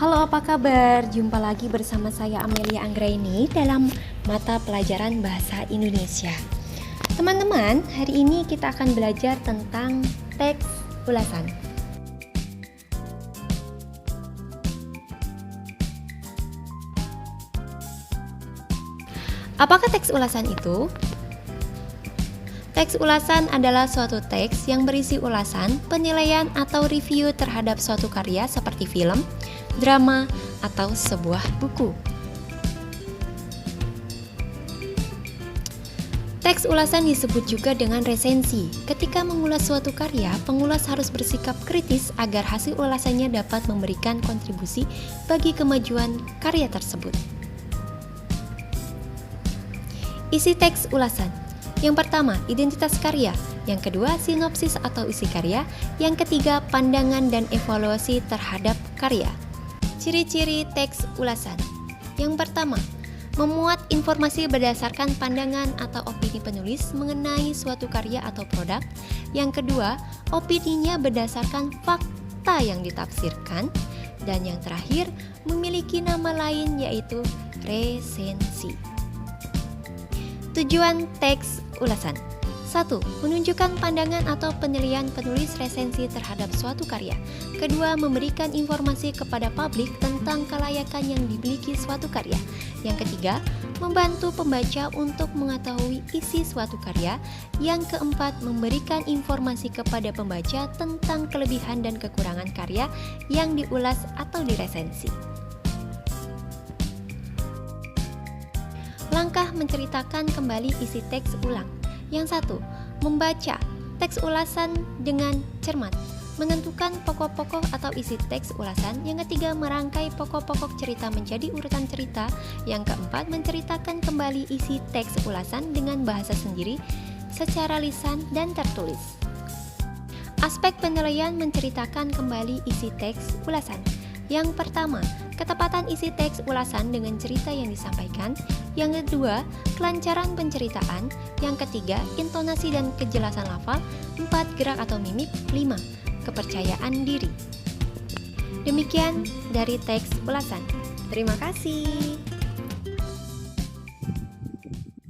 Halo, apa kabar? Jumpa lagi bersama saya Amelia Anggraini dalam mata pelajaran Bahasa Indonesia. Teman-teman, hari ini kita akan belajar tentang teks ulasan. Apakah teks ulasan itu? Teks ulasan adalah suatu teks yang berisi ulasan, penilaian, atau review terhadap suatu karya seperti film, drama, atau sebuah buku. Teks ulasan disebut juga dengan resensi. Ketika mengulas suatu karya, pengulas harus bersikap kritis agar hasil ulasannya dapat memberikan kontribusi bagi kemajuan karya tersebut. Isi teks ulasan. Yang pertama, identitas karya. Yang kedua, sinopsis atau isi karya. Yang ketiga, pandangan dan evaluasi terhadap karya. Ciri-ciri teks ulasan. Yang pertama, memuat informasi berdasarkan pandangan atau opini penulis mengenai suatu karya atau produk. Yang kedua, opininya berdasarkan fakta yang ditafsirkan. Dan yang terakhir, memiliki nama lain yaitu resensi. Tujuan teks ulasan. 1. Menunjukkan pandangan atau penilaian penulis resensi terhadap suatu karya. Kedua, memberikan informasi kepada publik tentang kelayakan yang dimiliki suatu karya. Yang ketiga, membantu pembaca untuk mengetahui isi suatu karya. Yang keempat, memberikan informasi kepada pembaca tentang kelebihan dan kekurangan karya yang diulas atau diresensi. Langkah menceritakan kembali isi teks ulang. Yang satu, membaca teks ulasan dengan cermat, menentukan pokok-pokok atau isi teks ulasan. Yang ketiga, merangkai pokok-pokok cerita menjadi urutan cerita. Yang keempat, menceritakan kembali isi teks ulasan dengan bahasa sendiri secara lisan dan tertulis. Aspek penilaian menceritakan kembali isi teks ulasan. Yang pertama, ketepatan isi teks ulasan dengan cerita yang disampaikan. Yang kedua, kelancaran penceritaan. Yang ketiga, intonasi dan kejelasan lafal. 4. Gerak atau mimik. 5. Kepercayaan diri. Demikian dari teks ulasan. Terima kasih.